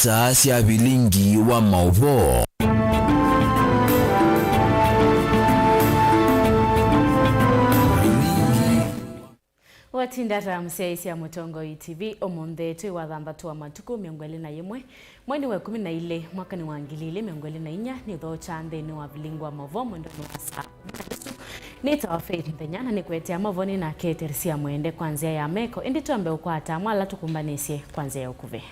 saa cia bilingi wa mauvo. Watindata msiaisi ya Mutongo TV omonde tui wathambatu wa matuku miongweli na yemwe mwani wa 12 mwaka ni wangilile miongweli na inya ni tho chande ni wa bilingi wa mauvo mwendo wa saa Nita wa Faith Ntenyana ni kwetea mavoni na keterisia mwende kwanzia ya meko indi tuambe ukwata mwala tukumbanisye kwanzia ya ukuve.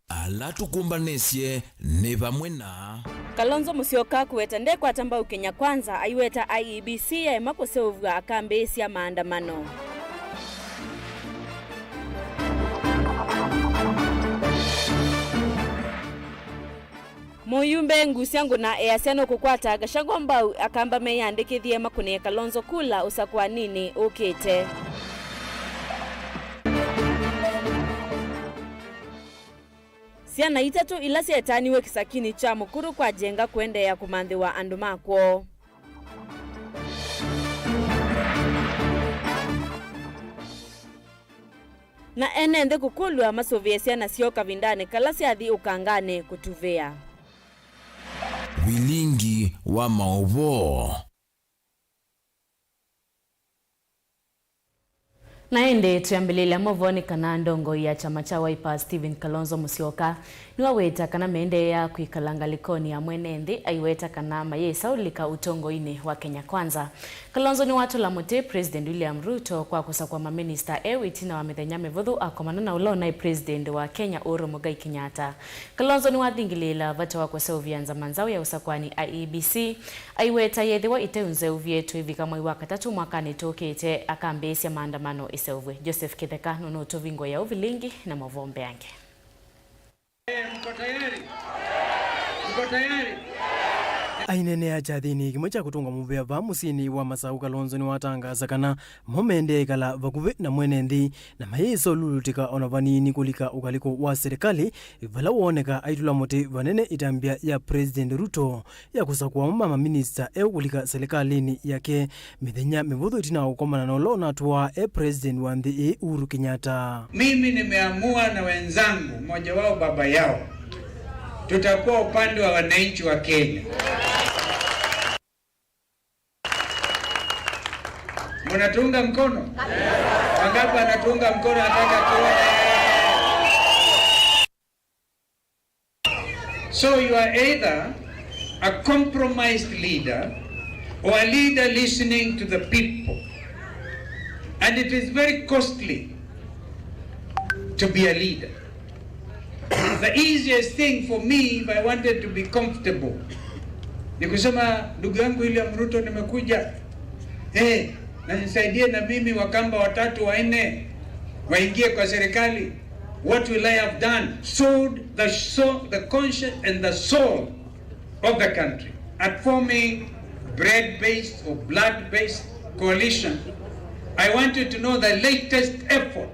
Ala tukumbanisye ni vamwe na Kalonzo Musyoka kuweta ndekwa atamba Kenya Kwanza aiweta IEBC ya emakoseuvwa akambesi ya maandamano. Moyumbe ngusiangu na easiano kukwata gashagomba akamba meyandikithie makune Kalonzo kula usakwa nini ukite. Siana itatu ila sietaniwe kisakini cha mukuru kwa jenga kwende ya kumandhi wa andumako. Na enende kukulwa masoviesi na sioka vindane kalasi adhi ukangane kutuvea. Bilingi wa mauvo. Naende tuambilile mavoni kana ndongo ya chama cha Wiper Stephen Kalonzo Musyoka niwa weta kana mende ya kuikalanga likoni ya mwenendi aiweta kana mayesa ulika utongo ine wa Kenya Kwanza. Kalonzo ni watu la mute President William Ruto kwa kusakwa maminista Ewitina wa mithenya mevuthu akomana na ulona President wa Kenya Uhuru Muigai Kenyatta. Kalonzo ni wathingilila vata wa kusauvianza manzao ya usakwani IEBC aiweta yethiwa iteunze uvyetu hivi kama iwa katatu mwakani tokete akambesi ya maandamano iseuwe. Joseph Kitheka nono tovingo ya uvilingi na mavombe yange. Mko tayari? Mko tayari? Ainene achathini kimocha kutunga muvea va musini wa Masau Kalonzo ni watangaza kana momende kala vakuve na mwenendi na mayeso lulutika ona vanini kulika ukaliko wa serikali vala uoneka aitula mote vanene itambia ya President Ruto ya kusakwa mama minister kulika serikalini yake mithenya mivuthu itina ukomana na ulona tuwa President wa nthi Uhuru Kenyatta. Mimi nimeamua na wenzangu mmoja wao baba yao tutakuwa upande wa wananchi wa Kenya. Mnatunga mkono? Wangapi anatunga mkono nataka kuona? So you are either a compromised leader or a leader listening to the people. And it is very costly to be a leader. The easiest thing for me if I wanted to be comfortable ni kusema ndugu yangu William Ruto nimekuja na nisaidie na mimi wakamba watatu wanne waingie kwa serikali. What will I have done? Sold the conscience and the soul of the country at forming bread-based or blood-based coalition. I want you to know the latest effort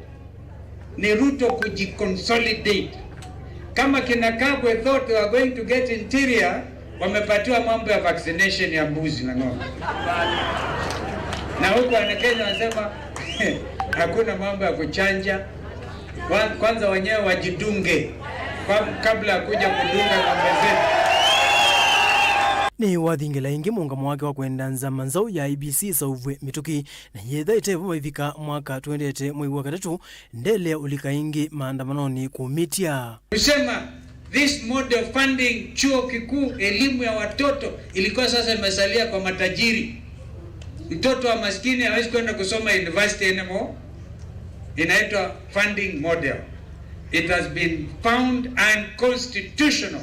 ni Ruto kujiconsolidate. Kama kina Kabwe thought they were going to get interior, wamepatiwa mambo ya vaccination ya mbuzi na ng'ombe. Na huko Kenya wanasema hakuna mambo ya kuchanja. Kwanza wenyewe wajidunge kabla ya kuja kudunga ng'ombe zetu. Ni wathingila ingi muungamo wake wa kwenda nzama nzau ya IEBC sauvwe mituki na yetha itevu maivika mwaka 20 mwezi wa katatu ndele ulika ingi maandamanoni kumitia. Kusema this model funding chuo kikuu elimu ya watoto ilikuwa sasa imesalia kwa matajiri. Mtoto wa maskini hawezi kwenda kusoma university anymore. Inaitwa funding model. It has been found unconstitutional.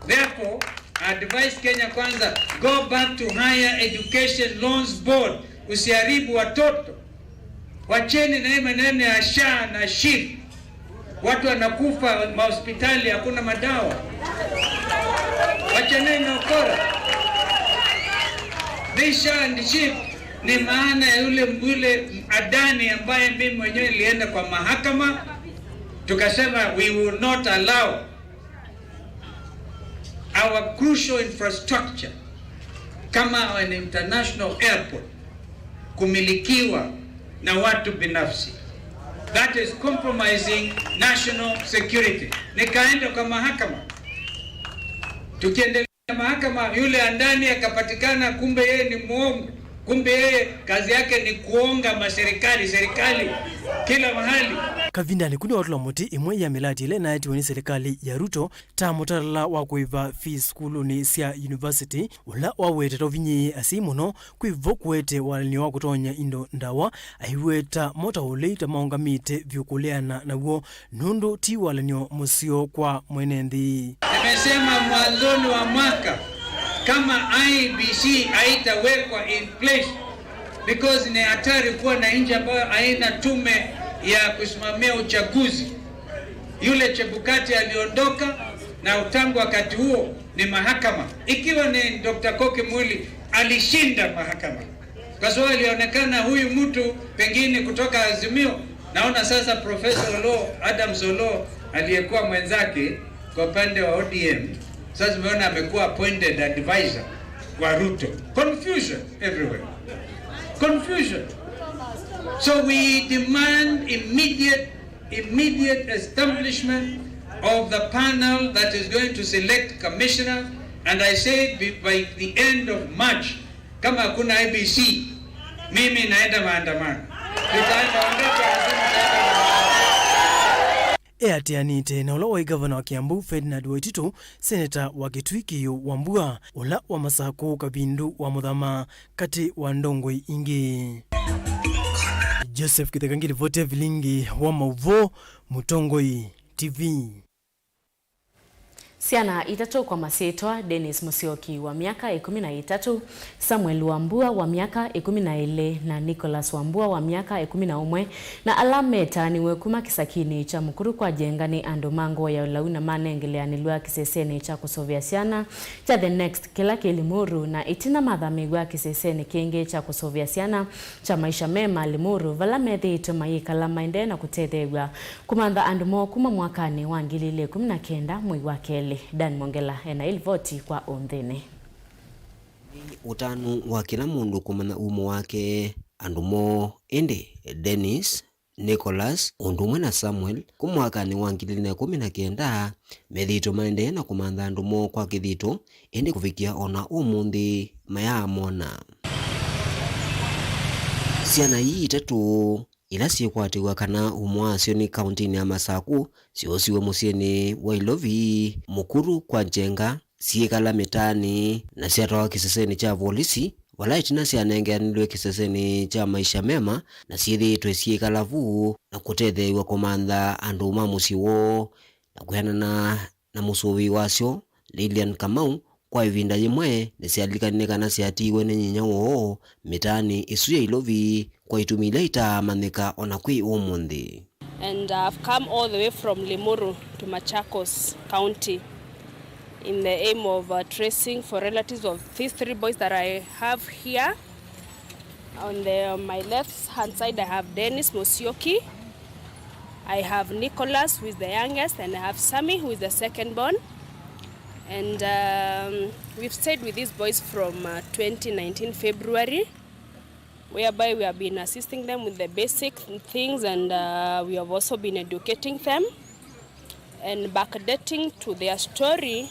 Therefore, I advise Kenya Kwanza, go back to Higher Education Loans Board. Usiharibu watoto. Wacheni na hii maneno ya SHA na SHIF. Watu wanakufa mahospitali hakuna madawa. Wacheni na ukora. This SHA and SHIF ni maana ya yule Adani ambaye mimi mwenyewe nilienda kwa mahakama. Tukasema we will not allow our crucial infrastructure kama an international airport kumilikiwa na watu binafsi. that is compromising national security. Nikaenda kwa mahakama. Tukiendelea mahakama, yule andani akapatikana kumbe yeye ni muongo. Kumbe yeye kazi yake ni kuonga serikali kila mahali. Kavindani kuni watula muti imwe ya miladi ile na etiwani serikali ya Ruto ta mutarala wa kuiva fees skulu ni Sia University ula wawete tovinyi asimuno kuivo kuwete walini wa kutonya indo ndawa aiweta mota uleita maungamite vyukuleana na uo nundu ti walinio musio kwa mwenendi. Nimesema mwanzoni wa mwaka kama IBC haitawekwa in place because ni hatari kuwa na nchi ambayo haina tume ya kusimamia uchaguzi. Yule Chebukati aliondoka na tangu wakati huo ni mahakama. Ikiwa ni Dr. Koki Mwili alishinda mahakama. Kwa sababu alionekana huyu mtu pengine kutoka Azimio. Naona sasa Professor Adams Olo aliyekuwa mwenzake kwa upande wa ODM sasa tumeona amekuwa appointed advisor wa Ruto. Confusion everywhere. Confusion. So we demand immediate establishment of the panel that is going to select commissioners, and I say by the end of March, kama hakuna IBC, mimi naenda maandamano. Atianite na ula wa governor wa Kiambu Ferdinand Waititu, senator wa Kitui Wambua, ula wa Masako Kabindu wa Muthama kati wa Ndongoi ingi. Joseph Kitekangiri vote vilingi wa Mauvo Mutongoi TV. Siana itatu kwa masitwa Dennis Musyoki wa miaka 13, Samuel Wambua wa miaka 12 na Nicholas Wambua wa miaka 11 na Alameta ni wekuma kisakini cha mukuru kwa jengani andomango ya ulauna manengeleanilwa kiseseni cha kusovya siana cha The Next kila Limuru na itina madhamigwa kiseseni kingi cha kusovya siana cha maisha mema Limuru valamethi itumayika la maende na kutethegwa kumanda andumo kuma mwakani wa 2019 mwezi wa keli. Dan Mongela ena ilvoti kwa ondhene. Utanu wa kila mundu kumana umo wake andumo ende Dennis, Nicholas, undumwe na Samuel kumwakani wa 2019 methito maende na kumanda andumo kwa kithito ende kufikia ona umundi maya mona. Siana hii itatu ila sikwatiwa kana umwasio ni kaunti ya Masaku siosiwe musieni wa Ilovi mukuru kwa jenga siekala mitani na siatoa kiseseni cha polisi wala itina sianengeanilwe kiseseni cha maisha mema na siethitwe siekala vuu na kutethewa komanda andu mamusiwo na kuhanana na musuvi wasio Lilian Kamau kwa ivinda yimwe nisialikanine kana siatiwe ni nyinya woo mitani isu ya Ilovi kwa itumila itamanika ona kwi umundi. And I've come all the way from Limuru to Machakos County in the aim of tracing for relatives of these 3 boys that I have here. On my left hand side I have Dennis Musyoki, I have Nicholas who is the youngest, and I have Sammy who is the second born. And we've stayed with these boys from 2019 February, whereby we have been assisting them with the basic things, and we have also been educating them. And backdating to their story,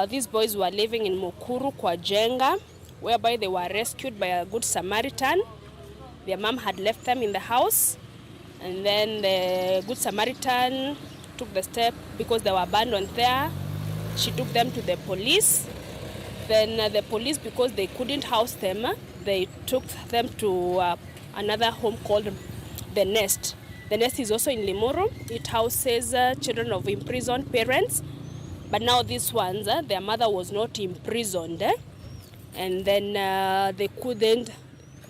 these boys were living in Mukuru kwa Jenga, whereby they were rescued by a good Samaritan. Their mom had left them in the house, and then the good Samaritan took the step because they were abandoned there. She took them to the police. Then the police, because they couldn't house them, they took them to another home called The Nest. The Nest is also in Limuru. It houses children of imprisoned parents. But now these ones, their mother was not imprisoned. And then they couldn't.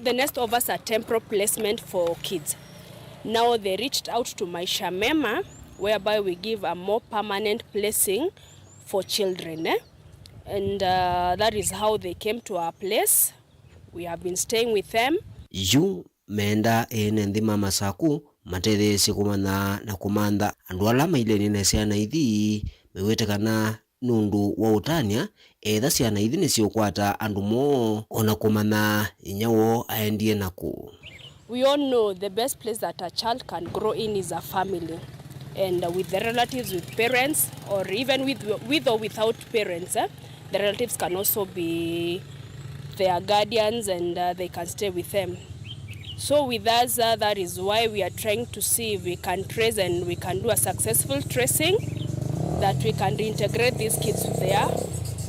The Nest offers a temporary placement for kids. Now they reached out to Maisha Mema, whereby we give a more permanent placing for children. And that is how they came to our place. We have been staying with them. Yu menda ene mama Masaku matere sikumana na kumanda andu alama ile nene siana ithi mewetekana nundu wa utania etha siana ithi ni siokwata andu mo ona kumana inyawo aendie naku. we all know the best place that a child can grow in is a family, and with the relatives, with parents, or even with or without parents. The relatives can also be their guardians, and they can stay with them. So with us, that is why we are trying to see if we can trace and we can do a successful tracing, that we can reintegrate these kids with their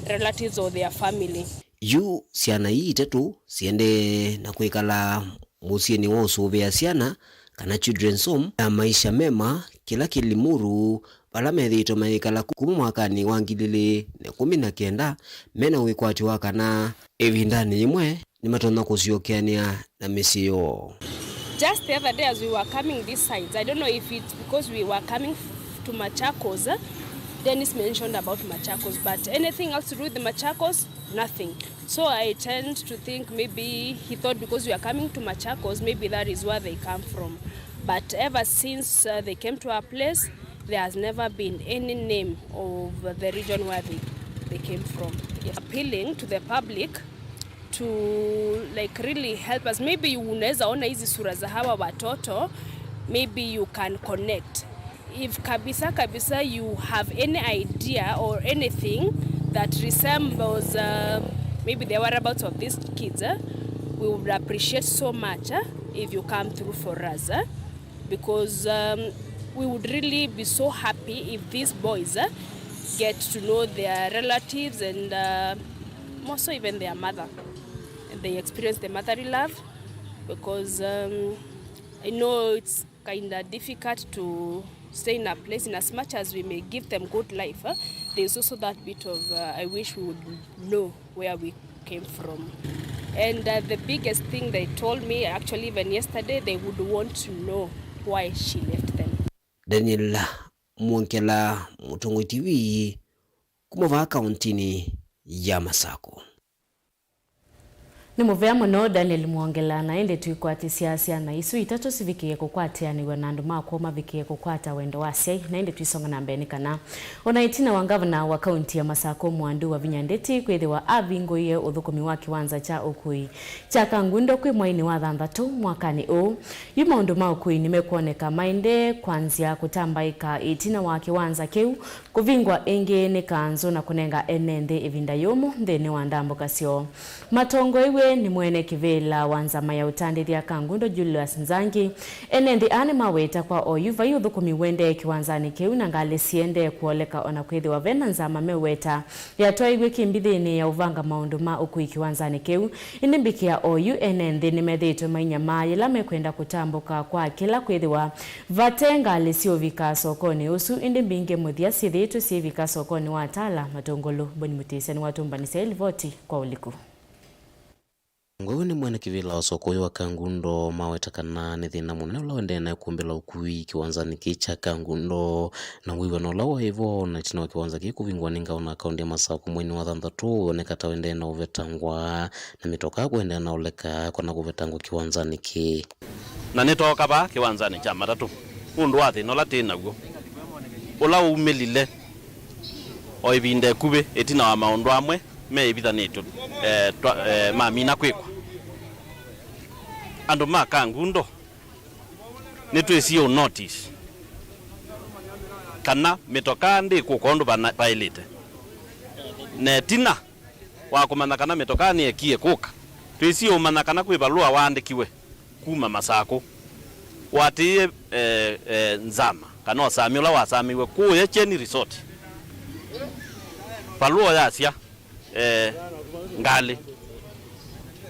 relatives or their family. Yu ciana itatu ciende na kuikala musieni wa usuvia ciana kana children's home ya maisha mema kila Limuru pala methito maikala kuma mwakani wa 2019 mena wikwati wa kana evindani imwe ni matona kuciokeania na misio. Just the other day as we were coming this side, I don't know if it's because we were coming to Machakos, Dennis mentioned about Machakos, but anything else to do with the Machakos, nothing. So I tend to think maybe he thought because we are coming to Machakos, maybe that is where they come from. But ever since they came to our place, there has never been any name of the region where they came from. Yes. Appealing to the public to like really help us. Maybe unaweza ona hizi sura za hawa watoto, maybe you can connect. If kabisa you have any idea or anything that resembles maybe the whereabouts of these kids, we would appreciate so much if you come through for us, because we would really be so happy if these boys get to know their relatives and more so even their mother. And they experience the motherly love, because I know it's kind of difficult to stay in a place, in as much as we may give them good life, there's also that bit of I wish we would know where we came from. And the biggest thing they told me, actually even yesterday, they would want to know why she left them. Daniel Mwonkela, Mutongo TV, kumova kauntini ya Masako. Ni muvea muno Daniel Mwongela na ende tuikwati siasia na isu itatu sivikie kukwati aniwe na nduma kuoma vikie kukwata wendo wasiai na ende tuisonga na mbeni kana. Ona itina wa gavana wa kaunti ya Masako Mwandu wa Vinyandeti kwethe wa avingo ye uthukumi wa kiwanza cha Ukui. Cha Kangundo kwi mwaini wa 6 mwakani u. Yuma unduma Ukui nimekuoneka mainde kwanzia kutambaika itina wa kiwanza kiu kuvingwa enge ni kanzo na kunenga enende evinda yomu ndene wa ndambo kasio. Matongo iwe ni mwene kivela wanzama ya utandithia ya Kangundo Julius Nzangi enende ane maweta kwa oyuva yuthukumi wende kiwanzani kiu na ngali siende kuoleka ona kwethi wa vena nzama meweta ya toa iwe kimbithini ya uvanga maundu ma Ukui kiwanzani kiu inimbikia oyu enende ni methito mainyama yela mekwenda kutambuka kwa kila kwethi wa vatenga alisiovika sokoni usu indimbinge muthia sithitu sivika sokoni wa Tala Matongolo Boni Mutisani watumbanisa ilivoti kwa uliku. Ngwewe ni mwene kivila osokoyo wa Kangundo maweta kana ni thina munene ula wende na kumbila Ukui kiwanzani kicha Kangundo na wiwa no lawa hivyo na chino wa kiwanza kikuvingwa ninga una kaundi ya Masako mwini wa 6 onekata wende na uvetangwa na mitoka kuende na uleka kwa na kuvetangwa kiwanzani ki na nitoka ba kiwanzani cha 3 undu wathi no latina guo ula umelile oivinde kube etina wa maundu amwe me ibithanitwo mamina kwikwa andu ma Kangundo nitwesio notice kana mitoka ndi kukondu bailite netina wa kumana kana mitoka ni ekie kuka twesio mana kana kwibalua waandikiwe kuma Masako watie nzama kana osamiola wasamiwe kuye cheni resort balua yasia ngali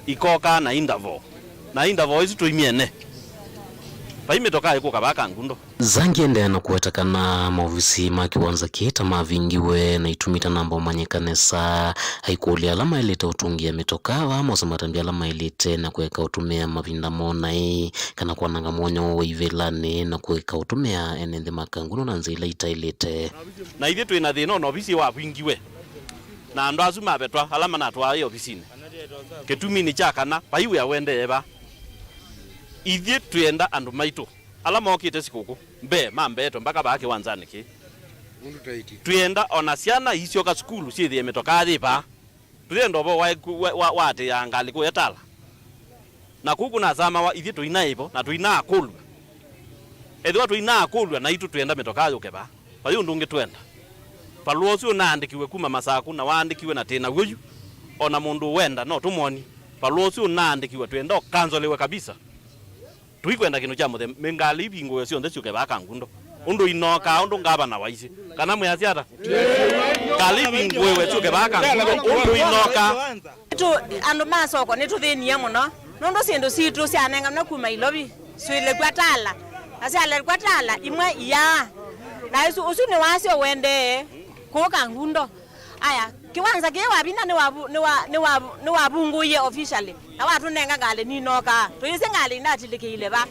ikoka na indavo izi tuimiene paimetoka ikuka ba Kangundo Zangi ende na kuwetakana maofisi makiwanza kieta mavingiwe na itumita nambo manyekanesa haikuuli alama ilete utungia mitokawa mosa matambia alama ilete na kuweka utumia mavinda mona kana kwa nanga mwonyo ivelane na kuweka utumia enende makanguno na nzila ita ilete na hithi tuina thina na ofisi wa vingiwe na ndo azuma betwa alama na twa hiyo ofisini ketumi ni chakana paiwe awende eba hithi tuenda andu maitu alama okite sikuku mbe mambeto mpaka baki wanzani ki tuenda ona ciana icio ka skulu cithi metoka thipa tuenda bo wate ya ngali ku yetala na kuku na sama wa ithie tuina ibo na tuina akulwa ethwa tuina akulwa na itu tuenda metoka yuke ba payo ndungi twenda paluosi unaandikiwe kuma masaku na waandikiwe na tena guyu ona mundu wenda no tumoni paluosi unaandikiwe twenda kanzolewe kabisa tuikwenda kinu cha muthe mengali bingo yosio ndesio ke ba Kangundo undu inoka undu ngaba na waisi kana mwasi ata kali bingo yosio ke ba Kangundo undu inoka tu andu masoko ni tuthinie muno nondo sindu situ cianenga na kuma ilobi swile kwatala asiale kwatala imwe ya na isu usuni wasio wende ko Kangundo aya kiwanza kiwa bina ni wabunguye officially na watu nenga ngale ni noka tuyise ngale ndachilikile ba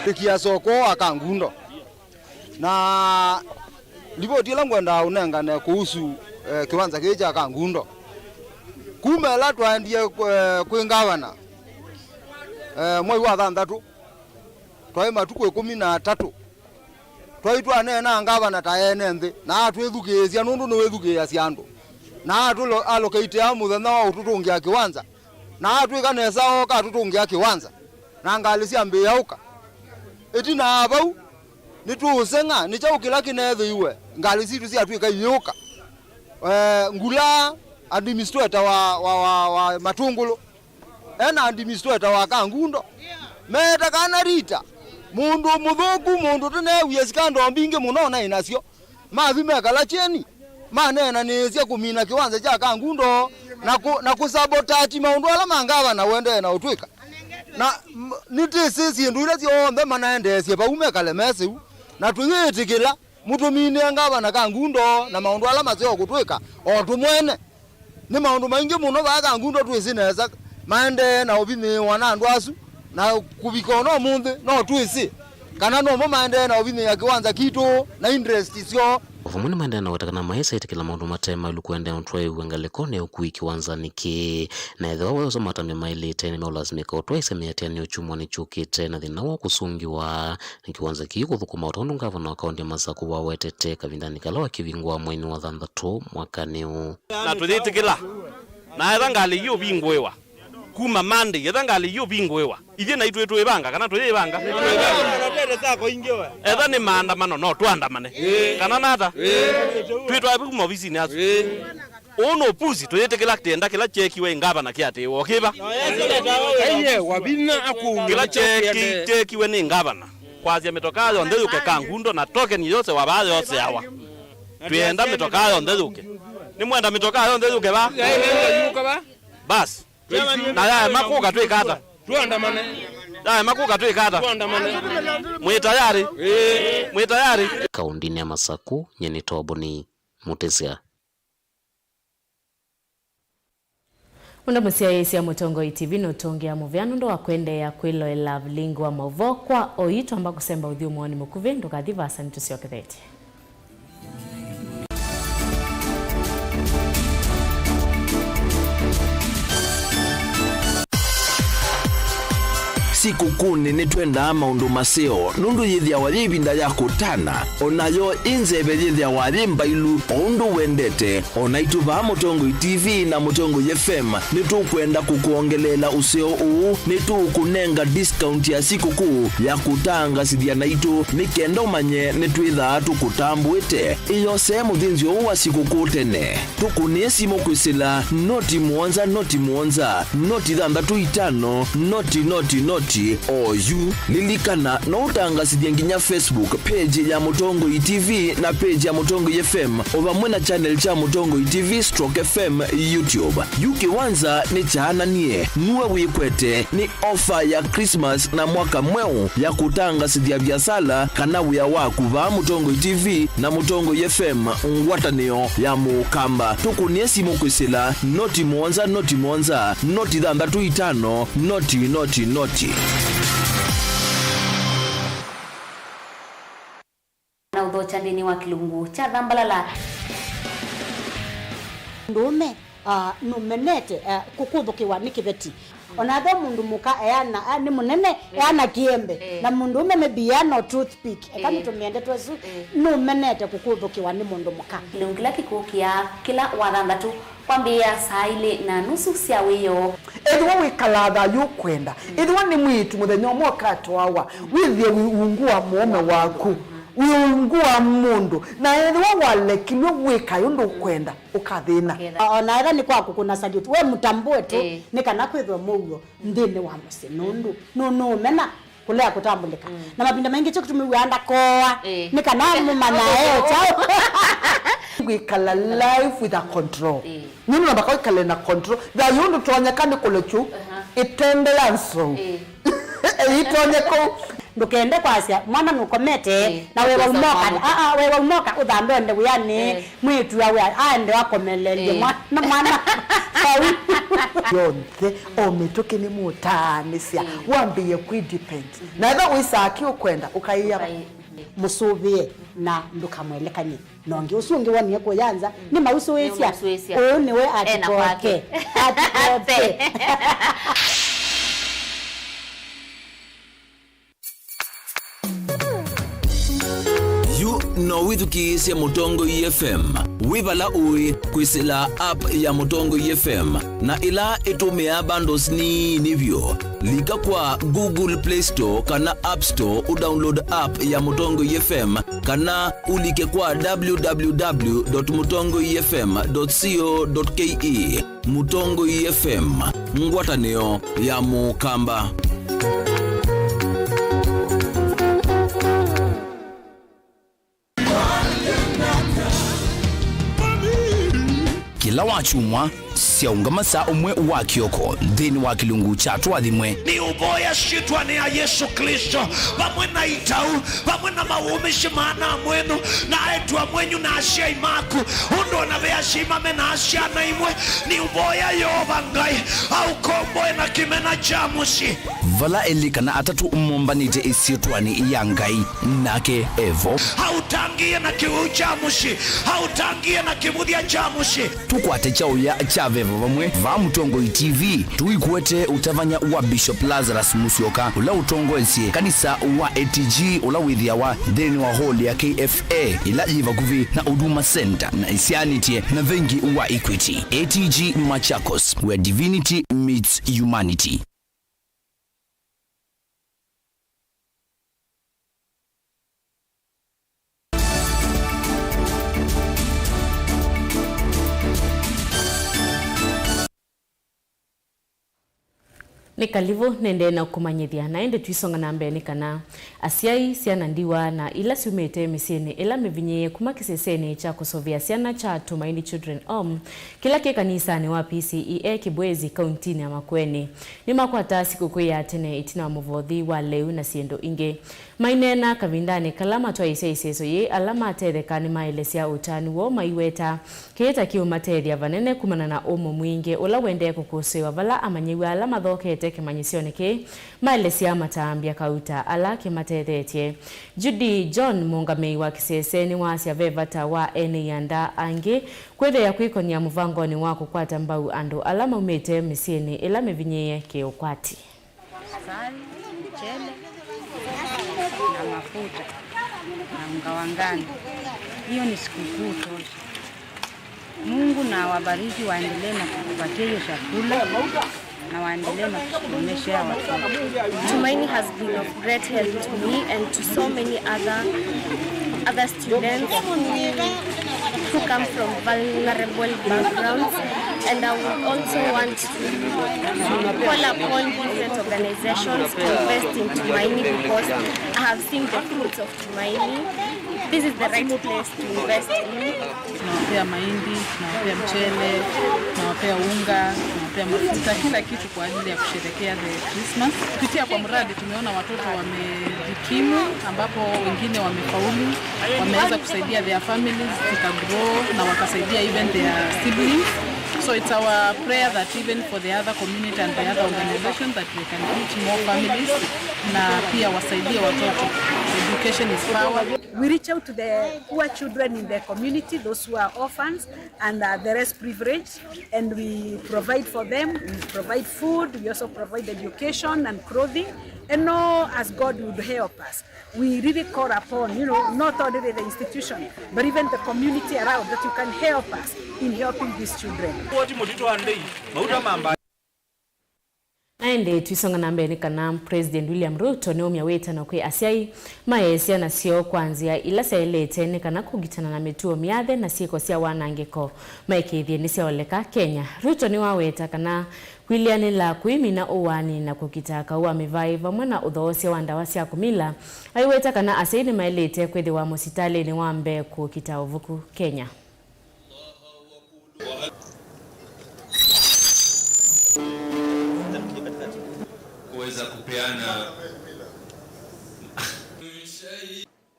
tikia soko akangundo na ripoti la ngwenda unenga ne kuhusu kiwanza kija Kangundo kumela twandie kwingavana mwezi wa 6 twai matuko 13 twaitwa nena ngavana taene nthi na atwithukizia nundu ni withukia ciandu na atu allocate amuthenya wa ututungia kiwanza na atwika nesa oka tutungia kiwanza na ngali cia mbiyauka itina abau nitusenga ni chau kila kinethiwe ngali citu cia twika yuka ngula administrator wa Matungulu ena administrator wa Kangundo meta kana rita mundu muthuku mundu tene wiesikando mbinge muno na inacio mathime kala cheni manena ni cia kumina kiwanza cha Kangundo na kusabotage maundu ala mangava na wende na utwika na nitisi ndura cio manaendesie baume kale mesiu na tuyitikila mutumine ngava na Kangundo na maundu ala mazio kutwika o tumwene ni maundu maingi muno ba Kangundo twisineza maende na obini wanandu asu na kubikono munde no twisi kana no maende na obini ya kiwanza kitu na interest sio Vumuni maende na watakana maisa itikila maundu matema ilukuende ontwai uengalekone ukui kiwanza niki na edhewa wezo matame maili teni meulazimika otwai semiyati ya ni uchumwa ni chukite na dhinawa kusungiwa ni kiwanza kiku thukuma utondu ngava na wakaundi masaku wa wetete kavindani kalawa kivingwa mweni wa 3 mwakaniu na tulitikila na edha ngali yu bingwewa kuma mande edha ngali yu bingwewa ithie na itu ibanga kana tuyibanga edha ni maandamano no twandamane kana nata twitwa kuma ofisi ni asu ono pusi tuyetekela kitenda kila cheki we ngaba na kiate wokiba eye wabina aku kila cheki we ni ngaba na kwazia metokayo ndezuke Kangundo na token yose wabayo yose hawa tuyenda metokayo ndezuke ni mwenda metokayo ndezuke ba bas na ya makuka twikata tuandamane ya makuka twikata tuandamane mwitayari mwitayari kaundini ya Masaku nyeni toboni Mutesia Unda musiaisi ya Mutongo TV notongia muvyano ndo wakwende ya kwilo elav lingua mavo kwa oito amba kusemba udhiu mwani mukuve ndo kadhiva asani tusioketheti. Sikukuu nene twenda maundu maseo nundu yithia waribinda ya kutana onayo inzebe yithia warimba ilu undu wendete onaitu ba Mutongo TV na Mutongo FM nitukwenda kukuongelela useo uu nitukunenga discount ya sikukuu ya kutanga sithia naitu nikenda umanye nitwitha tukutambuite iyo sehemu thinzio wa sikukuu tene tukunesi mukwisila noti muonza noti 6 noti oyu lilikana no utangasithia nginya Facebook page ya Mutongo TV na page ya Mutongo FM ovamwe na channel cha Mutongo TV /FM YouTube yuki wanza ni chaananie nuwe wikwete ni offer ya Christmas na mwaka mweu ya kutangasithia biasala kana wia waku va Mutongo TV na Mutongo FM ngwatanio ya mukamba tukuniesi mukwisila noti muonza noti 6 noti na udho chandini wa Kilungu cha Dhambalala ndume numenete kukuthukiwa ni kiveti onathe mundu muka eana ni munene eana kiembe na mundu ume biano toothpick ekani tumiende twesu no menete kukuthukiwa ni mundu muka Lungila kikukia kila wathandatu kwambia saa ile na nusu cia wiyo edwa wikalatha yukwenda edwa ni mwitu muthenya mwoka twawa withie wiungua muome waku wiungua mundu na edwa walekilwe wika yundu kwenda ukathina ona era ni kwaku kuna salute we mutambue tu ni kana kwithwa mugo ndini wa musi nundu no mena kulea kutambulika na mapinda mengi cyo kutumiwanda koa ni kana mumana chao wikala life with a control nini nabaka wikala na control da yundu twanyakani kulechu itendelanso itonyeko ndukende kwasia mwana nukomete na wewe umoka wewe umoka uthambe ende uyani mwitu yawe aende wakomelele mwana yonte ometoke ni mutanisia wambie kudepend na eva wisaki ukwenda ukaiya musubie na ndukamwelekanye nonge usungi wani yako yanza ni mausu wesia ni we atikoke no withukisya Mutongo FM wibala ui kwisila app ya Mutongo FM na ila itumia bundles ni nivyo lika kwa Google Play Store kana App Store udownload app ya Mutongo FM kana ulike kwa www.mutongofm.co.ke Mutongo FM ngwataneo ya mukamba. Kila wachumwa siaungama saa umwe wa kioko ndini wa kilungu chatu adhimwe ni uboya shitwa ni ya Yesu Kristo pamwe na itau pamwe na maumishi maana mwenu na etu wa mwenyu na asia imaku undo na vea shimame na asia na imwe ni uboya yobangai au komboe na kimena jamusi vala elika na atatu umombanite isietwani yangai nake evo hautangie na kiu jamusi hautangie na kimudia jamusi tukwate chao ya chavevo vamwe va Mutongo TV tuikuete utavanya wa Bishop Lazarus Musyoka ula utongo ensie kanisa wa ATG ula withia wa deni wa hall ya KFA ila jiva kuvi na Huduma Center na Isianity na vengi wa Equity ATG Machakos where divinity meets humanity. Ni kalivu nende na kumanyithia na ende tuisonga na mbele kana asiai siana ndiwa na ila siumete misiene ila mevinye kuma kisesene cha kusovia siana cha Tumaini Children Home kila ke kanisa ni wa PCEA Kibwezi kaunti ya Makueni ni makwata siku ya tene itina muvodhi wa leu na siendo inge mainena kavindane kalama twa iseso ye alama tethekani mailesia utani wo maiweta keta kiu materia vanene kumana na omo mwinge ula wende kukusewa vala amanyiwe alama thokete kimanyisione ke mailesia matambia kauta ala kimatethetie Judy John Mungamei wa kiseseni wa asia vevata wa ene yanda ange kwethe ya kwikonia muvangoni wa kukwata mbau ando alama umete misieni ila mevinyeye ke ukwati sali mchele na mafuta na unga wa ngano. Hiyo ni sikukuu tosha. Mungu na wabariki waendelee na kutupatia hiyo chakula na waendelee na kutuonyesha watu. Tumaini has been of great help to me and to so many other students who come from vulnerable backgrounds, and I would also want to call upon different organizations to invest in Tumaini because I have seen the fruits of Tumaini. This is the right place to invest in. Tunawapea mahindi, tunawapea mchele, tunawapea unga, tunawapea mafuta, kila kitu kwa ajili ya kusherehekea the Christmas. Kupitia kwa mradi tumeona watoto wamejikimu, ambapo wengine wamefaulu, wameweza kusaidia their families grow na wakasaidia even their siblings. So it's our prayer that even for the other community and the other organizations that we can reach more families na pia wasaidie watoto. Education is power. We reach out to the poor children in the community, those who are orphans and the less privileged, and we provide for them. We provide food, we also provide education and clothing, and know as God would help us. We really call upon, not only the institution, but even the community around, that you can help us in helping these children. Naende tuisonga na mbele kana President William Ruto ni umya weta na kwe asiai maesi na sio kwanzia ila saelete ni kana kugitana na metuo miathe na siko sia wanangeko maikithie ni sia oleka Kenya. Ruto ni waweta kana William la kuimina uwani na kukitaka uwa mivaiva mwana udhoosia wandawa sia kumila aiweta kana asaini maelete kwezi wa mositale ni wambe kukita uvuku Kenya. Kuweza kupeana.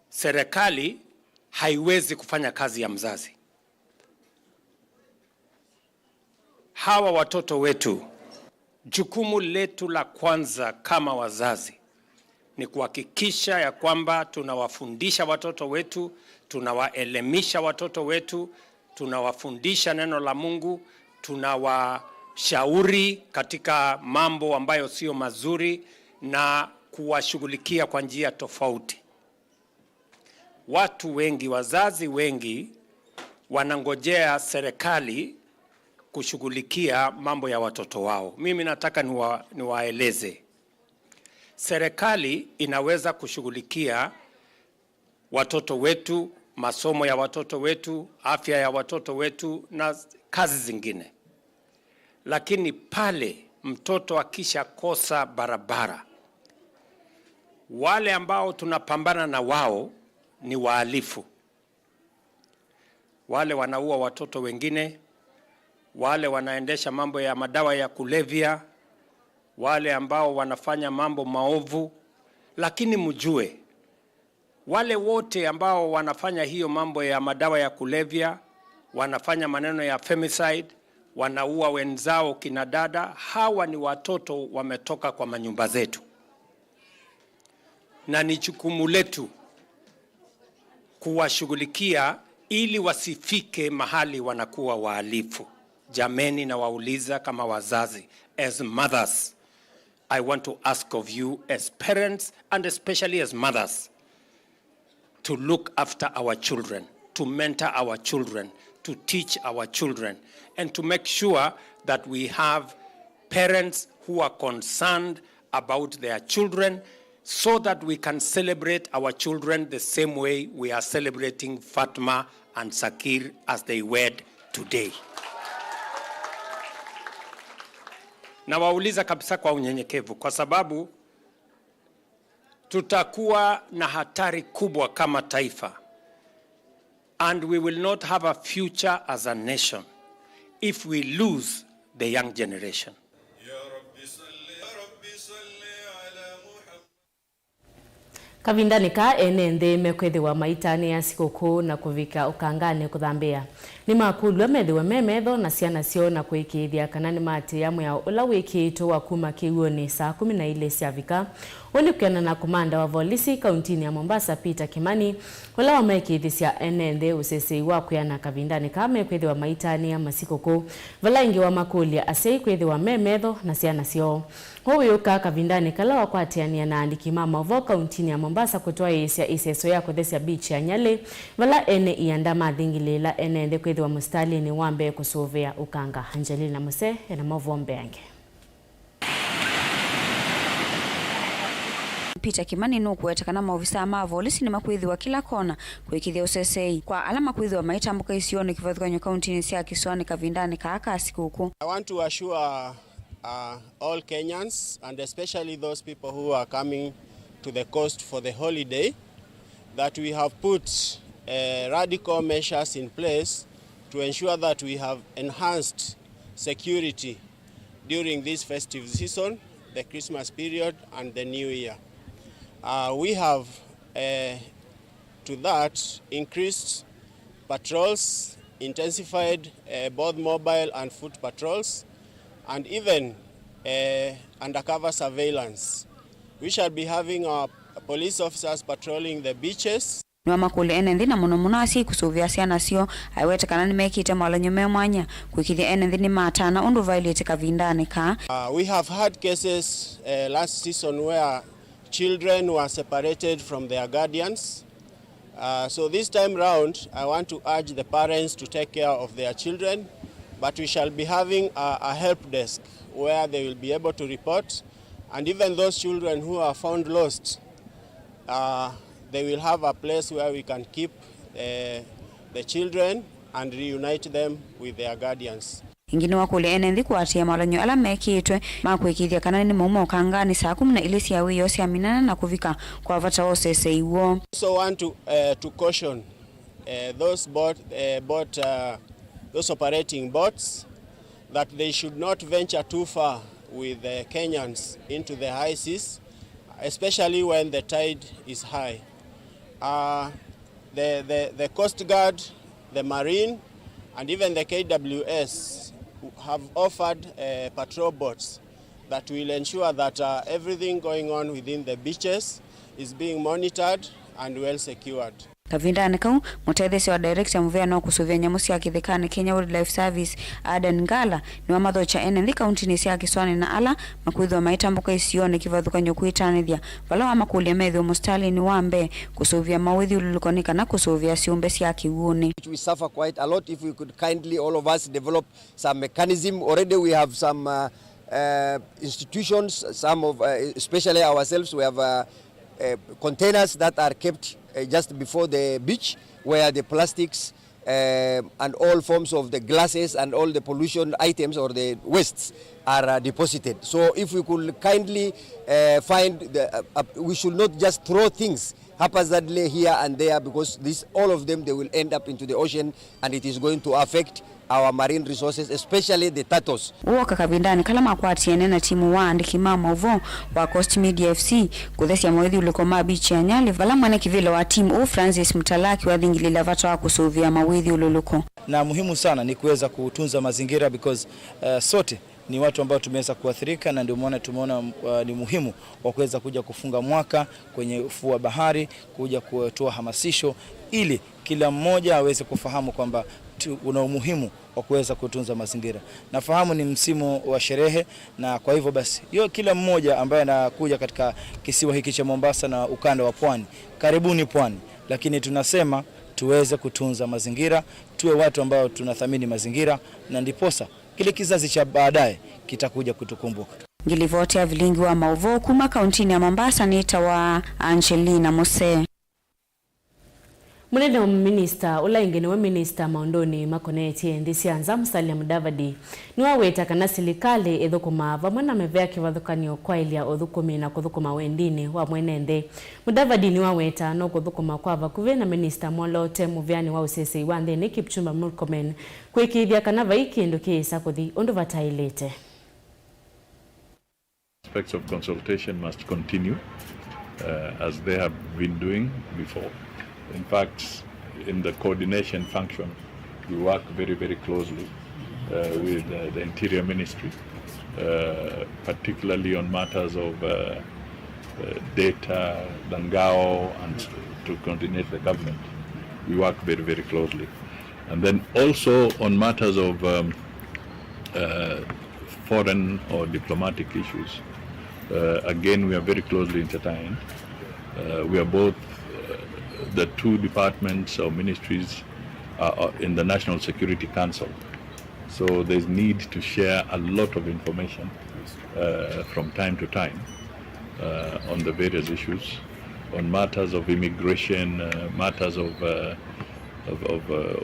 Serikali haiwezi kufanya kazi ya mzazi. Hawa watoto wetu, jukumu letu la kwanza kama wazazi ni kuhakikisha ya kwamba tunawafundisha watoto wetu, tunawaelimisha watoto wetu, tunawafundisha neno la Mungu, tunawashauri katika mambo ambayo sio mazuri na kuwashughulikia kwa njia tofauti. Watu wengi, wazazi wengi wanangojea serikali kushughulikia mambo ya watoto wao. Mimi nataka niwaeleze. Serikali inaweza kushughulikia watoto wetu, masomo ya watoto wetu, afya ya watoto wetu na kazi zingine. Lakini pale mtoto akisha kosa barabara, wale ambao tunapambana na wao ni wahalifu. Wale wanaua watoto wengine, wale wanaendesha mambo ya madawa ya kulevya, wale ambao wanafanya mambo maovu. Lakini mjue, wale wote ambao wanafanya hiyo mambo ya madawa ya kulevya, wanafanya maneno ya femicide, wanaua wenzao kina dada, hawa ni watoto wametoka kwa manyumba zetu. Na ni jukumu letu kuwashughulikia ili wasifike mahali wanakuwa wahalifu. Jameni, na wauliza kama wazazi, as mothers, I want to ask of you as parents and especially as mothers to look after our children, to mentor our children, to teach our children, and to make sure that we have parents who are concerned about their children, so that we can celebrate our children the same way we are celebrating Fatma and Sakir as they wed today. Na wauliza kabisa kwa unyenyekevu, kwa sababu tutakuwa na hatari kubwa kama taifa, and we will not have a future as a nation if we lose the young generation. Kavindani ka enende mekwethiwa maitani ya sikukuu na kuvika ukangane kuthambia. Ni makulwa methiwa memedho na ciana cio na kuikithia kana ni mati ya mwe ula wikitwo wa kuma kiuoni saa 12 cia vika. Oni kena na komanda wa polisi kauntini ya Mombasa Peter Kimani ula wa maikithia enende usese wa kuyana kavindani ka mekwethiwa maitani ya masikukuu vala ingi wa makulia asei kwethiwa memedho na ciana cio. Huyu kavindani kala wa kwatiania na andiki mama vo kauntini ya Mombasa kutoa iseso ya kuthesia beach ya Nyali vala ene ianda mathingilela enende kwethiwa mustali ni wambe kusuvia ukanga. Angelina Muse ena mavombe yange. Peter Kimani no kuetekana maofisa ma polisi ni makwithiwa kila kona kuikithia usesei kwa alama kwithiwa maitambuka isione kivathukanywa kauntini cia Kiswani kavindani ka sikukuu. I want to assure all Kenyans, and especially those people who are coming to the coast for the holiday, that we have put radical measures in place to ensure that we have enhanced security during this festive season, the Christmas period and the New Year. We have, to that, increased patrols, intensified both mobile and foot patrols, and even undercover surveillance. We shall be having our police officers patrolling the beaches. Nwa makuli enendi na muno asi kusuvia ciana cio aiwetekana ni mekite malanyo me mwanya kwikithia enendi ni matana undu violate kavindani ka. We have had cases last season where children were separated from their guardians. So this time round, I want to urge the parents to take care of their children, but we shall be having a help desk where they will be able to report, and even those children who are found lost, they will have a place where we can keep the children and reunite them with their guardians. Ingine wakuli enendi kuatia malanyo ala mekitwe makwikithia kana ni mumo kangani saa 12 cia wiyo cia minana na kuvika kwa vata osese iwo. So want to caution those those operating boats that they should not venture too far with Kenyans into the high seas, especially when the tide is high. The Coast Guard, the Marine, and even the KWS have offered patrol boats that will ensure that everything going on within the beaches is being monitored and well secured. Kavindani kau mutethesi wa director muvea no kusuvia nyamu cia kithekani Kenya Wildlife Service Aden Ngala ni wa mathocha enendi kaunti ni cia Kiswani na ala makwithwa maitambuka isione kivathukanyo kwitanithia vala wa makulia metho mustali ni wambe kusuvia mawithi ululukonika na kusuvia ciumbe cia kiwuni. We suffer quite a lot. If we could kindly all of us develop some mechanism. Already we have some institutions, some of especially ourselves, we have containers that are kept just before the beach, where the plastics and all forms of the glasses and all the pollution items or the wastes are deposited. So if we could kindly find we should not just throw things haphazardly here and there, because all of them, they will end up into the ocean, and it is going to affect our marine resources, especially the turtles. Uoka Kavindani kalama kwatiene na timu wa andiki mama uvo wa Coast Media FC kuthesia mwethi ulikoma beach ya Nyali vala mwana kivile wa timu Francis Mtalaki wa dhingilila vata wa kusuvia mawithi ululuko. Na muhimu sana ni kuweza kutunza mazingira because sote ni watu ambao tumeweza kuathirika, na ndio maana tumeona ni muhimu wa kuweza kuja kufunga mwaka kwenye ufuo wa bahari, kuja kutoa hamasisho ili kila mmoja aweze kufahamu kwamba una umuhimu wa kuweza kutunza mazingira. Nafahamu ni msimu wa sherehe, na kwa hivyo basi kila mmoja ambaye anakuja katika kisiwa hiki cha Mombasa na ukanda wa pwani, karibuni pwani, lakini tunasema tuweze kutunza mazingira, tuwe watu ambao tunathamini mazingira, na ndiposa kile kizazi cha baadaye kitakuja kutukumbuka. Ngilivotea vilingi wa Mauvo kuma kauntini ya Mombasa ni tawa Angelina Mose. Munene wa minista ulaingene wa minista maondoni makoneti endisi anza Musalia Mudavadi ni waweta kana silikali ethukuma vamwe na mevea kivathukanio kwa ilia uthukumi na kuthukuma wendini wa mwenende. Mudavadi ni waweta no kuthukuma kwa vakuve na minista Molote Muvyani wa usese wa nthini Kipchumba Murkomen kwikithia kana vaiki ndukiisa kuthi undu vatailete. Aspects of consultation must continue as they have been doing before. In fact, in the coordination function, we work very, very closely with the Interior Ministry, particularly on matters of data, Dangao, and to coordinate the government. We work very, very closely. And then also on matters of foreign or diplomatic issues, again, we are very closely intertwined. We are both the two departments or ministries are in the National Security Council. So there's need to share a lot of information from time to time on the various issues, on matters of immigration, matters of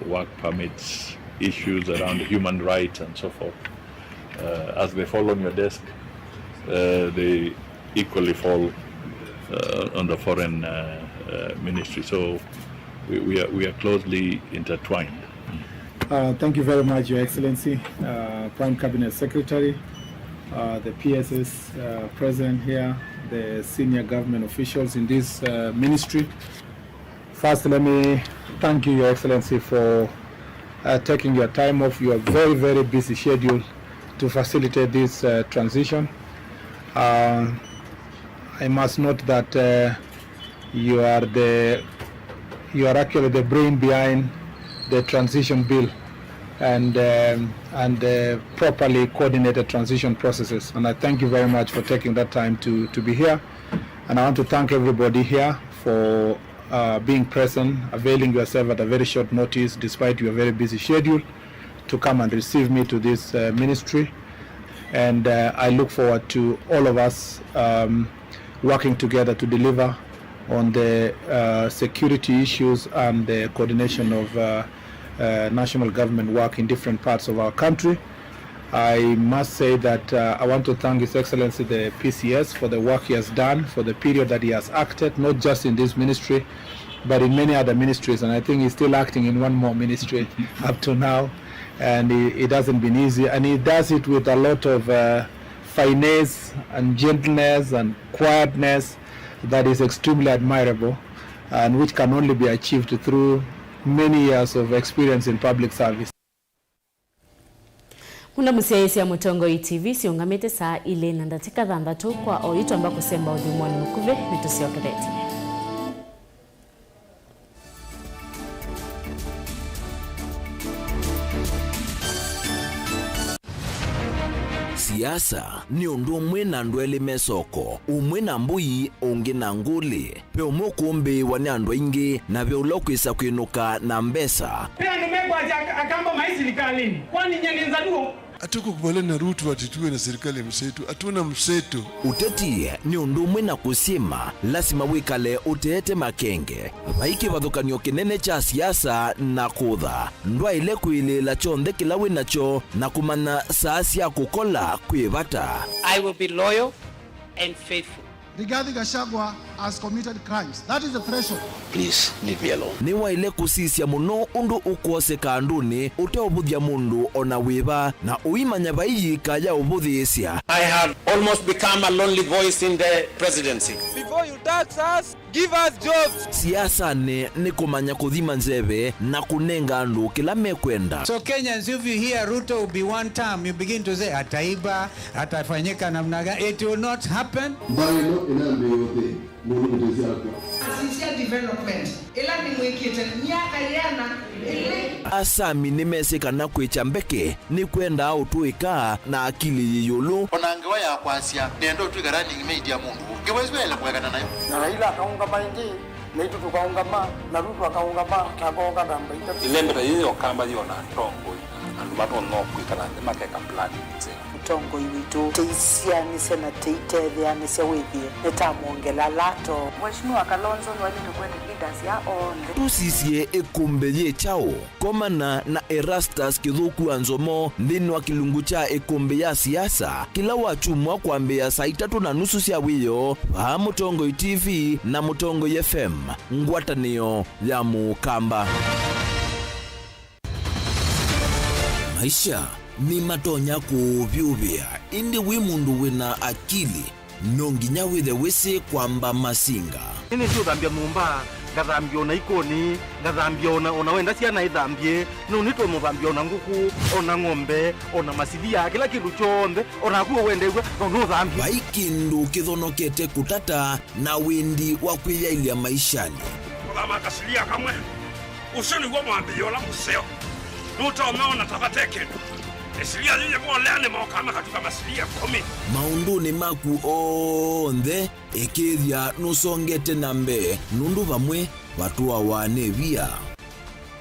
work permits, issues around human rights and so forth. As they fall on your desk, they equally fall on the foreign ministry. So we are closely intertwined. Thank you very much, Your Excellency, Prime Cabinet Secretary, the PSS present here, the senior government officials in this ministry. First, let me thank you, Your Excellency, for taking your time off your very, very busy schedule to facilitate this transition. I must note that you are actually the brain behind the transition bill and properly coordinated transition processes. And I thank you very much for taking that time to be here. And I want to thank everybody here for being present, availing yourself at a very short notice, despite your very busy schedule, to come and receive me to this ministry. And I look forward to all of us working together to deliver on the security issues and the coordination of national government work in different parts of our country. I must say that I want to thank His Excellency the PCS for the work he has done, for the period that he has acted, not just in this ministry, but in many other ministries. And I think he's still acting in one more ministry up to now. And it hasn't been easy. And he does it with a lot of finesse and gentleness and quietness that is extremely admirable, and which can only be achieved through many years of experience in public service. Muna musiaisi ya Mutongo ITV siungamete saa ile na ndatika dhandatu kwa oyitu amba kusemba udhumoni mkuve nitusiokereti. Siasa ni undu umwe na ndwele mesoko, umwe na mbui ungi na nguli, pe umwe kumbi wani andu ingi na pe ulokwisa kwinuka na mbesa. Pia numegwa akamba maisilikalini, kwani nyelinza duo? Atuko kubale na Ruto atituwe na serikali mseto, atuna mseto. Uteti ni undu umwe na kusima, lasima wikale utete makenge. Vaiki vadhukanyo kinene cha siasa na kudha. Ndwa ile kuili la chonde kilawi nacho na kumana saasi ya kukola kuivata. I will be loyal and faithful. Rigathi Gachagua has committed crimes. That is the threshold. Please leave me alone. Ni wa ile kusisia muno undu ukuose kanduni ute ubuthia mundu ona wiva na uimanya baiyi kaya ubuthiisia. I have almost become a lonely voice in the presidency. Before you tax us, give us jobs. Siasa ni kumanya kuthima nzeve na kunenga andu kila mekwenda. So Kenyans, if you hear Ruto will be one term, you begin to say ataiba, atafanyika namna gani. It will not happen. Asisia development ila ni mwekete miaka yana Asami nimeseka na kwecha mbeke ni kwenda au tuika na akili yiyulu onangewa ya kwasia nendo tuigarani media mundu ngewezwele kwekana nayo na Raila akaunga maingi na itu tukaunga ma na Ruto akaunga ma kagonga damba ita ilembe yiyo kamba yona tongo andu bato no kwikana makeka plan Mutongo iwitu teisia ni sena teitethia ni sewithie netamuongela lato Mheshimiwa Kalonzo ni wali tukwende leaders ya onde tusisie ekumbe ye chao komana na Erastus Kithuku Anzomo ndini wa kilungu cha ekumbe ya siasa kila wachumwa kuambia saa 3:30 cia wiyo va Mutongo TV na Mutongo FM ngwatanio ya Mukamba. Maisha ni matonya kuvyuvia indi wi mundu wina akili nonginya withe wisi kwamba masinga ini sio dhambia mumba ngathambia ona ikoni ngathambia ona wenda ciana ithambie no nitwe muthambia ona nguku ona ng'ombe ona masidia kila kindu chonde ona kuo wendegwe no thambia vaikindu kithonokete kutata na windi wa kwiyailia maishani kama kasilia kamwe usoni gwa mwambio la museo nuta umeona tabateke esilia yeye bolane mokama katika masilia 10 maunduni maku onthe ekithia nusongete nambe nundu vamwe watu wawanevia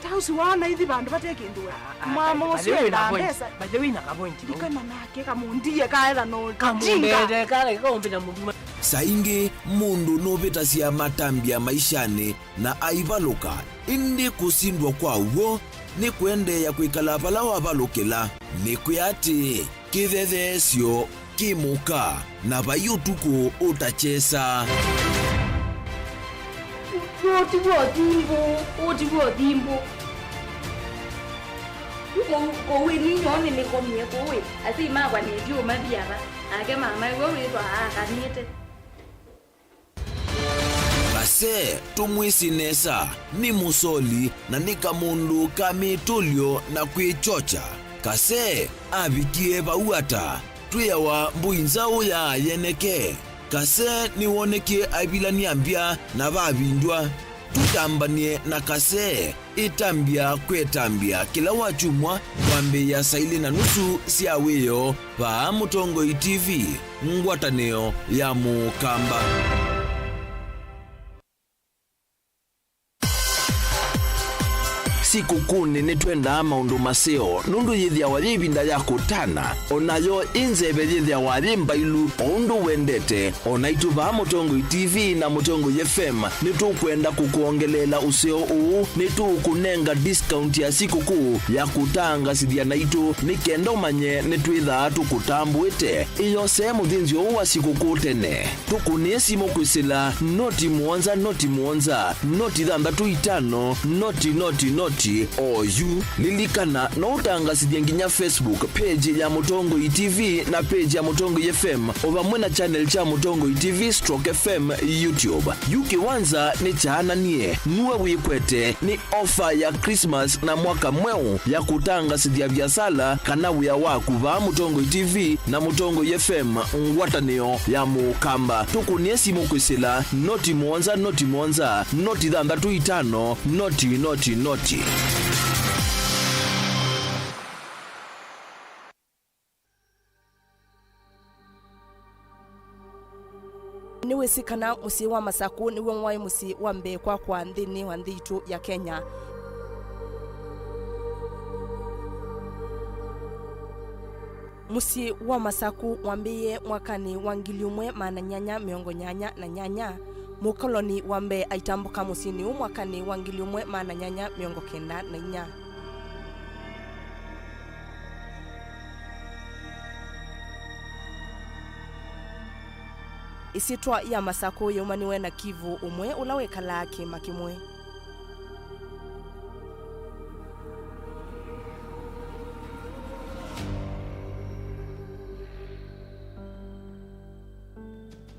tausi wana hivi bandu batekindwa mama usio na pesa bajewina kapointi kama nake kamundie kaela no kamumbele kale kaombina mundu saingi mundu novita cia matambia maishani na aivaluka indi kusindwa kwa uo ni kuendeya kwikala vala wavalukila ni kuyati kithethesyo kimuka na vayutuku utachesa Otiwo dimbo kowe ni nyone ni komye kowe asi magwa ni dio mabiara ake mama wewe kwa akanite Kase tumwisinesa ni musoli na nika mundu kamitulio na kwichocha kase abikie bauata tuyawa mbuinzao ya yeneke kase ni woneke aibilani ambia na babindwa tutambanie na kase itambia kwetambia kila wachumwa wambe ya saili na nusu siaweyo pa Mutongo TV ngwataneo ya Mukamba. Siku kune nitwenda maundu maseo nundu yithia waribinda ya kutana onayo inzebe yithia warimba ilu ondu wendete onaitu ba Mutongo TV na Mutongo FM nitukwenda kukuongelela useo uu nitukunenga discount ya siku kuu ya kutanga sidia naitu nikendo manye nitwitha tukutambuite iyo sehemu thinzio uwa siku kuu tene tukunesi mokwisila noti muonza noti thandatu itano noti oyu lilikana no utangasidya nginya Facebook page ya Mutongo TV na page ya Mutongo FM ovamwe na channel cha Mutongo TV /FM YouTube. Yuki wanza ni chana nie nuwe wikwete ni offer ya Christmas na mwaka mweu ya kutangasidya biasala kana wia waku va Mutongo TV na Mutongo FM ngwataneo ya Mukamba tukuniesi mukwisila noti muonza noti thandatu itano noti niwe sikana musi wa Masaku niwe ngwai musi wa mbe kwa nthini wa nthitu ya Kenya. Musi wa Masaku wambiye mwakani wa 1888 mukoloni wambe aitambuka musini mwakani wa 1894. Isitwa ya Masaku yomaniwe na Kivu umwe ulawekala kima kimwe.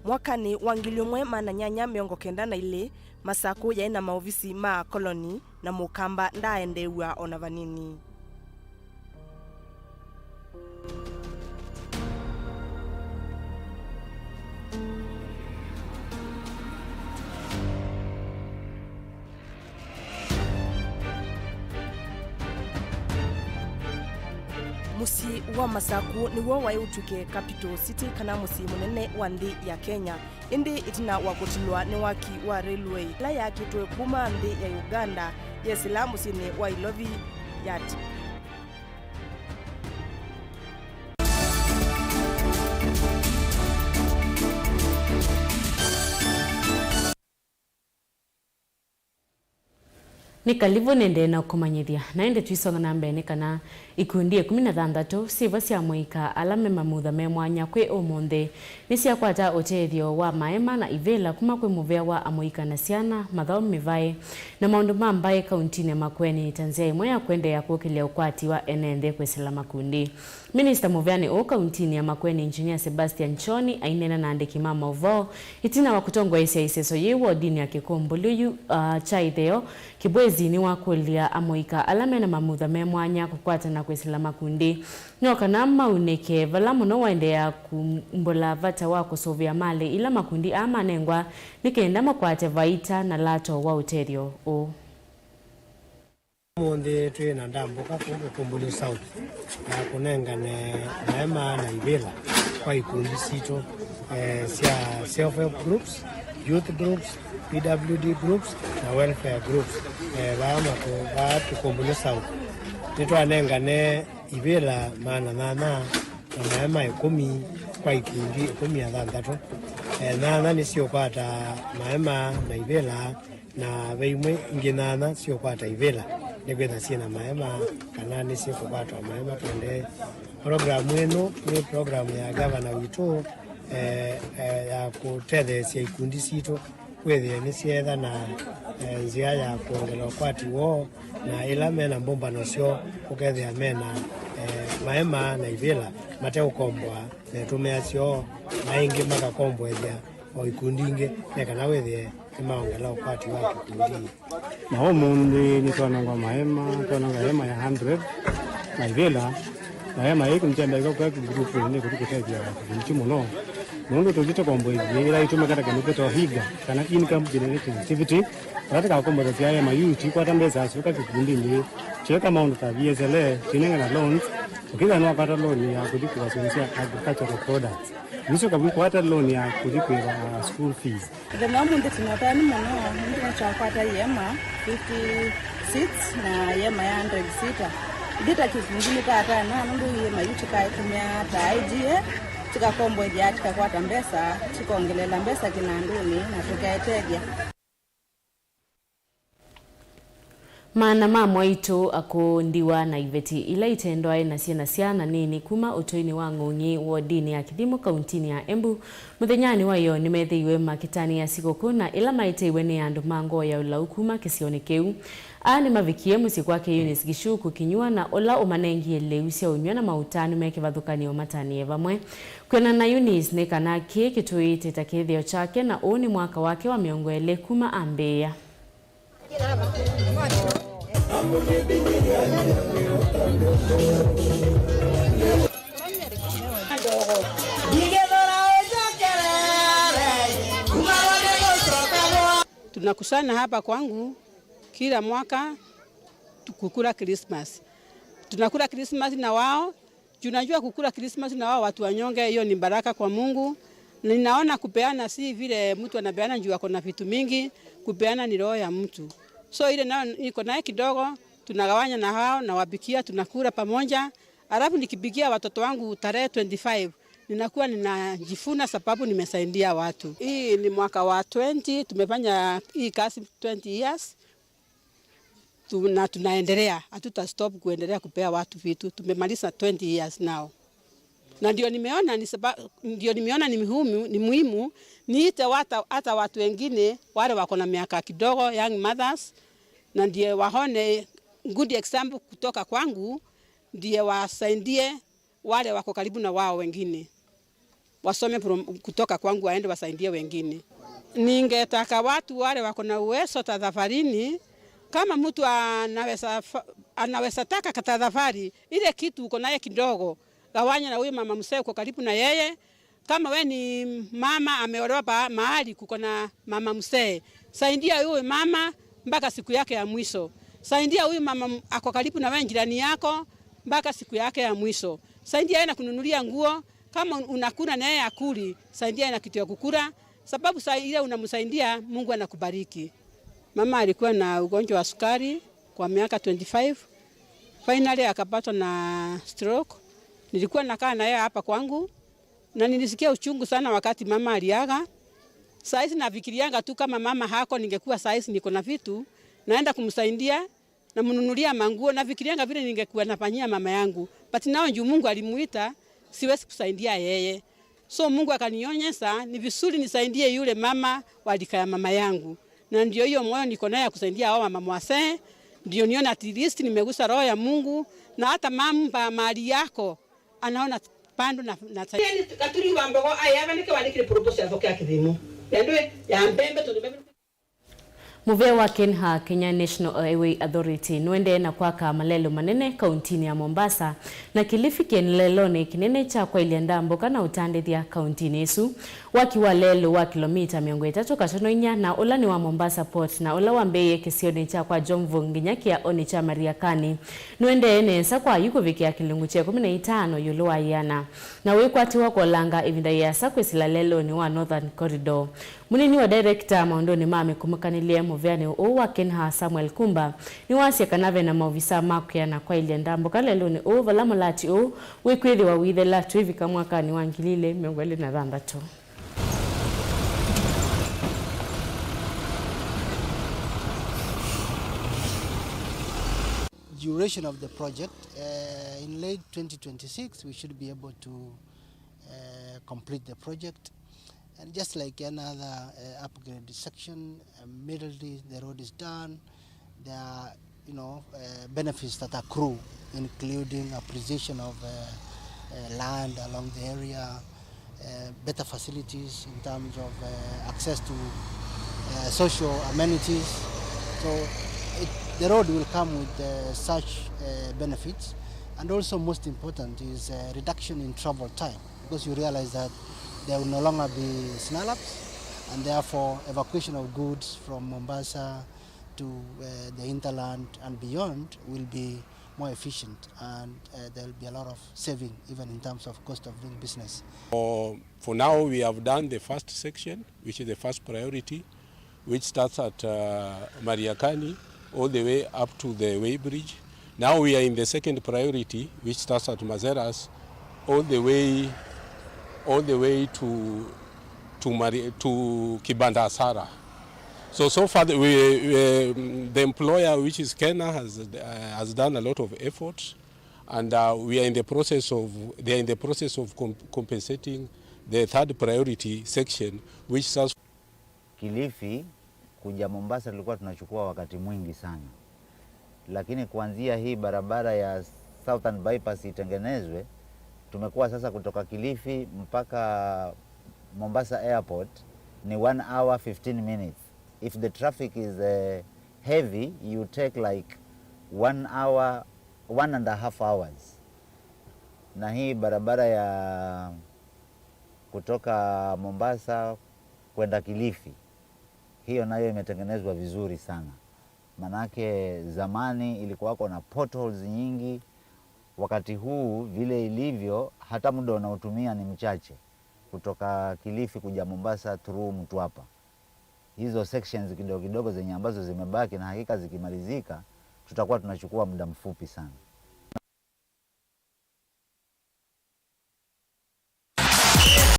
Mwakani wa 1892 Masaku yaina maofisi ma koloni na Mukamba ndaendewa ona vanini. Musi wa Masaku ni wo wayutuke capital city kana musi munene wa nthi ya Kenya. Indi itina wakutilwa ni waki wa railway la yakitwe kuma nthi ya Uganda yesila musini wa Ilovi yat. Ni kalivu nende na kumanyithia na ende twisonga na mbene kana ikundi 16 siva cia muika alame mamutha me mwanya kwi umunthe ni cia kwata utethio wa maema na ivela kuma kwi muvea wa amuika na ciana mathomo mivai na maundu mambae kauntini Makueni tanzia imwe ya kwende ya kuokelea ukwati wa enende kwesela makundi. Minister Muveani o kauntini ya Makueni Engineer Sebastian Choni ainena na andiki mama uvo itina wa kutongwa isi ya iseso yewo dini ya Kikumbuluyu chaitheo kibwezi ni wakulia amuika alame na mamutha me mwanya kukwata na kwesela makundi. Nyoka na mauneke vala muno waende ya kumbula vata wa kusovia mali ila makundi ama nengwa nikenda makwate vaita na lato wa uterio o. Monde tuena ndambuka Kumbulu South na kunenga ne maema na ivela kwa ikundi sito sia self-help groups, youth groups, PWD groups na welfare groups baama ko Kumbulu South nitwanenga ne ivela maana na maema 10 kwa ikundi 13 nana nisio kwata maema na ivela na veimwe nginana sio kwata ivela negwetha sina maema kana nisi kupatwa maema twende programu eno ni programu ya gavana witu ya kutethesia ikundi sito kwethe ni cietha na nzia ya kuongela kwati wo na ila mena mbomba nocio ukethia mena maema na ivela mate ukombwa tumeacio maingi makakombwethia o ikundi ingi kana wethie maongela ukwati wa kikundi. Na mundi ni twananga mahema, twananga hema ya 100 na ivela na ema hiki mchembe kwa group ni kutetea mchimo no nondo tujito kombo ila itume kata kanipeta higa kana income generating activity katika kombo ya ema youth kwa tambeza suka kikundi ni cheka amount ta VSLA chinenga na loans ukila no kata loan ya kudikwa solution agricultural products niso kabisa kwata loan ya kudikwa school fees ndio mundu tunatani mwana mundu anachakwata yema 56 na yema ya 100 sita dita kizingine tata na mundu yema yuchika tumia taijie tukakombo ya tukakwata mbesa tukaongelela mbesa kinanduni na tukaetegia Maana mama itu akundiwa na iveti ila itendwa na ciana nini kuma utoini wa Ng'ong'i wodini ya Kithimo kauntini ya Embu muthenyani wayo nimethiiwe makitani ya sikukuu na ila maiteiwe ni andu mango ya ulau kuma kisioni kiu ani mavikie musi kwake Eunice Gishuku kinyua na ola umanengie leu cia unywa na mautani mekivathukanio matanie vamwe kwena na Eunice ne kana kitui takithio chake na uni mwaka wake wa miongo ele kuma ambia Tunakusana hapa kwangu kila mwaka kukula Christmas. Tunakula Christmas na wao. Tunajua kukula Christmas na wao watu wanyonge, hiyo ni baraka kwa Mungu. Ninaona kupeana si vile mtu anapeana njoo ako na vitu mingi, kupeana ni roho ya mtu. So ile nao niko naye kidogo, tunagawanya na hao na wapikia, tunakula pamoja. Alafu nikipigia watoto wangu tarehe 25, ninakuwa ninajifuna sababu nimesaidia watu. Hii ni mwaka wa 20, tumefanya hii kazi 20 years. Tunaendelea, hatuta stop kuendelea kupea watu vitu. Tumemaliza 20 years now. Na ndio nimeona ni muhimu niite hata watu wengine wale wako na miaka kidogo, young mothers, na ndiye waone good example kutoka kwangu, ndiye wasaidie wale wako karibu na wao wengine. Wasome kutoka kwangu waende wasaidie wengine. Ningetaka watu wale wako na uwezo tadhafarini, kama mtu anaweza taka katadhafari ile kitu uko naye kidogo, gawanya na huyo mama mzee uko karibu na yeye. Kama we ni mama ameolewa mahali kuko na mama mzee, saidia huyo mama mpaka siku yake ya mwisho. Saidia huyo mama ako karibu na wewe jirani yako mpaka siku yake ya mwisho. Saidia yeye na kununulia nguo, kama unakula na yeye akuli, saidia yeye na kitu ya kukula, sababu saa ile unamsaidia Mungu anakubariki. Mama alikuwa na ugonjwa wa sukari kwa miaka 25. Finally akapatwa na stroke. Nilikuwa nakaa na yeye hapa kwangu na nilisikia uchungu sana wakati mama aliaga. Saizi nafikirianga tu kama mama hako ningekuwa saizi niko na vitu naenda kumsaidia na mnunulia manguo, nafikirianga vile ningekuwa nafanyia mama yangu. But now juu Mungu alimuita siwezi kusaidia yeye. So Mungu akanionyesha ni vizuri nisaidie yule mama walika ya mama yangu. Na ndio hiyo moyo niko naye kusaidia hao mama wazee. Ndio niona at least nimegusa roho ya Mungu, na hata mama mali yako anaona pando na yani katuri wambogo ayaba nike wanikire proposal ya voka Kithimo ndwe ya mbembe to mbembe. Muvea wa Kenha Kenya National Highway Authority nwende na kwaka malelo manene kauntini ya Mombasa na Kilifi kenelelone kinene cha kwa ilianda mboka na utandithia kauntini isu wakiwa lelo wa kilomita 3 na ulani wa Mombasa Port na ula wa Mbeye kisioni cha kwa Jomvu nginyaki ya oni cha Mariakani nwende enesa kwa yuko viki ya kilungu cha 15 yuluwa yana na wekwatiwa kwa langa ivinda ya sakwe sila lelo ni wa Northern Corridor. Munini wa director maondoni mame kumukanilia muveani wa Kenha Samuel Kumba ni wasi kanave na maofisa maku ya na kwa ilianda mboka lelo ni valamolati wekwethi wa withela tuivika mwaka ni wangilile miongwele na dhambatu. Duration of the project, in late 2026 we should be able to complete the project. And just like another upgrade section, immediately the road is done. There are, benefits that accrue, including appreciation of land along the area, better facilities in terms of access to social amenities. So the road will come with such benefits, And also most important is a reduction in travel time, because you realize that there will no longer be snarl-ups, and therefore evacuation of goods from Mombasa to the hinterland and beyond will be more efficient, and there will be a lot of saving even in terms of cost of doing business. For now, we have done the first section, which is the first priority, which starts at Mariakani all the way up to the Weighbridge. Now we are in the second priority, which starts at Mazeras all the way to Kibanda Asara. So far, the employer, which is Kenya, has done a lot of effort, and we are in the process of compensating the third priority section, which starts. Kilifi kuja Mombasa tulikuwa tunachukua wakati mwingi sana, lakini kuanzia hii barabara ya Southern Bypass itengenezwe, tumekuwa sasa kutoka Kilifi mpaka Mombasa Airport ni 1 hour 15 minutes. If the traffic is heavy, you take like 1 hour, 1.5 hours. Na hii barabara ya kutoka Mombasa kwenda Kilifi, hiyo nayo imetengenezwa vizuri sana. Manake zamani ilikuwa na potholes nyingi. Wakati huu vile ilivyo, hata muda unaotumia ni mchache kutoka Kilifi kuja Mombasa through Mtwapa. Hizo sections kidogo kidogo zenye ambazo zimebaki, na hakika zikimalizika tutakuwa tunachukua muda mfupi sana.